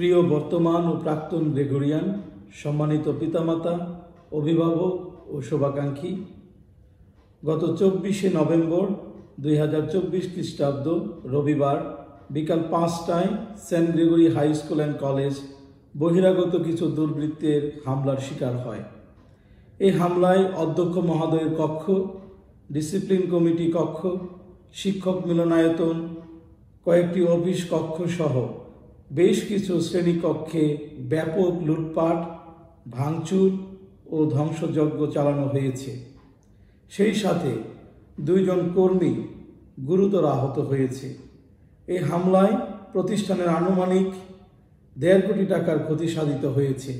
প্রিয় বর্তমান ও প্রাক্তন গ্রেগরিয়ান, সম্মানিত পিতামাতা, অভিভাবক ও শুভাকাঙ্ক্ষী, গত 24শে নভেম্বর 2024 খ্রিস্টাব্দ রবিবার বিকাল 5টায় saint Gregory high school and college বহিরাগত কিছু দুর্বৃত্তের হামলার শিকার হয়। এই হামলায় অধ্যক্ষ মহোদয়ের কক্ষ, ডিসিপ্লিন কমিটি কক্ষ, শিক্ষক মিলনায়তন, কয়েকটি অফিস কক্ষ সহ বেশ কিছু শ্রেণীকক্ষে ব্যাপক লুটপাট, ভাঙচুর ও ধ্বংসযজ্ঞ চালানো হয়েছে। সেই সাথে 2 জন কর্মী গুরুতর আহত হয়েছে। এই হামলায় প্রতিষ্ঠানের আনুমানিক 1.5 কোটি টাকার ক্ষতি সাধিত হয়েছে।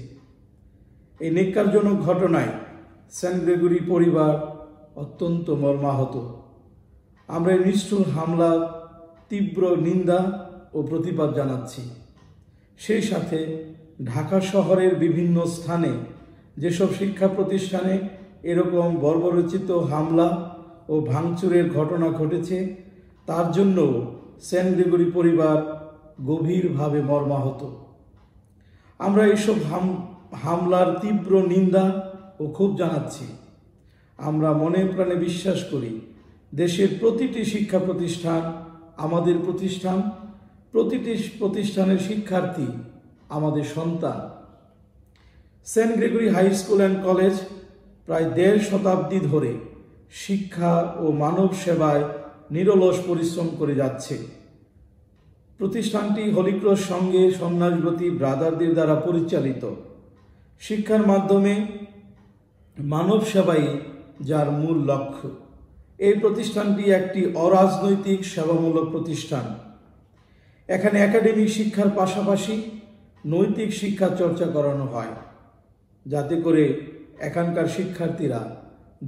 এই ন্যাক্কারজনক ঘটনায় সেন্ট গ্রেগরি পরিবার অত্যন্ত মর্মাহত। আমরা এই নিষ্ঠুর হামলার তীব্র নিন্দা ও প্রতিবাদ জানাচ্ছি। সেই সাথে ঢাকা শহরের বিভিন্ন স্থানে যেসব শিক্ষা প্রতিষ্ঠানে এরকম বর্বরচিত হামলা ও ভাঙচুরের ঘটনা ঘটেছে তার জন্য সেন্ট গ্রেগরি পরিবার গভীরভাবে মর্মাহত। আমরা এইসব হামলার তীব্র নিন্দা ও ক্ষোভ জানাচ্ছি। আমরা মনে প্রাণে বিশ্বাস করি দেশের প্রতিটি শিক্ষা প্রতিষ্ঠান আমাদের প্রতিষ্ঠান, প্রতিটি প্রতিষ্ঠানের শিক্ষার্থী আমাদের সন্তান। Saint Gregory high school and College প্রায় 1.5 শতাব্দী ধরে শিক্ষা ও মানব সেবায় নিরলস পরিশ্রম করে যাচ্ছে। প্রতিষ্ঠানটি হলিক্রস সংঘে সন্ন্যাসব্রতী ব্রাদারদের দ্বারা পরিচালিত। শিক্ষার মাধ্যমে মানব সেবাই যার মূল লক্ষ্য। এই প্রতিষ্ঠানটি একটি অরাজনৈতিক সেবামূলক প্রতিষ্ঠান। এখানে একাডেমিক শিক্ষার পাশাপাশি নৈতিক শিক্ষা চর্চা করানো হয়, যাতে করে এখানকার শিক্ষার্থীরা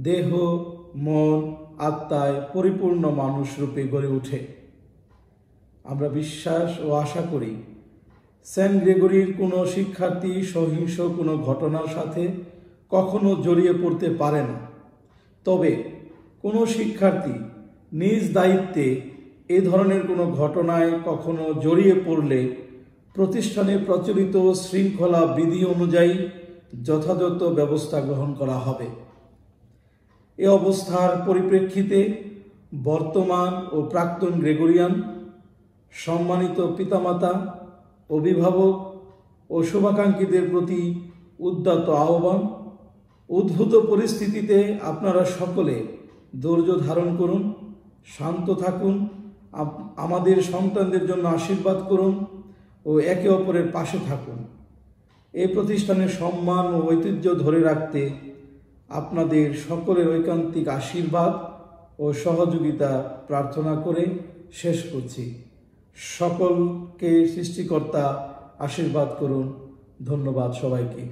দেহ, মন, আত্মায় পরিপূর্ণ মানুষ রূপে গড়ে ওঠে। আমরা বিশ্বাস ও আশা করি সেন্ট গ্রেগরির কোনো শিক্ষার্থী সহিংস কোনো ঘটনার সাথে কখনো জড়িয়ে পড়তে পারে না। তবে কোনো শিক্ষার্থী নিজ দায়িত্বে এ ধরনের কোনো ঘটনায় কখনো জড়িয়ে পড়লে প্রতিষ্ঠানে প্রচলিত শৃঙ্খলা বিধি অনুযায়ী যথাযথ ব্যবস্থা গ্রহণ করা হবে। এ অবস্থার পরিপ্রেক্ষিতে বর্তমান ও প্রাক্তন গ্রেগরিয়ান, সম্মানিত পিতামাতা, অভিভাবক ও শুভাকাঙ্ক্ষীদের প্রতি উদাত্ত আহ্বান, উদ্ভূত পরিস্থিতিতে আপনারা সকলে ধৈর্য ধারণ করুন, শান্ত থাকুন, আমাদের সন্তানদের জন্য আশীর্বাদ করুন ও একে অপরের পাশে থাকুন। এই প্রতিষ্ঠানের সম্মান ও ঐতিহ্য ধরে রাখতে আপনাদের সকলের ঐকান্তিক আশীর্বাদ ও সহযোগিতা প্রার্থনা করে শেষ করছি। সকলকে সৃষ্টিকর্তা আশীর্বাদ করুন। ধন্যবাদ সবাইকে।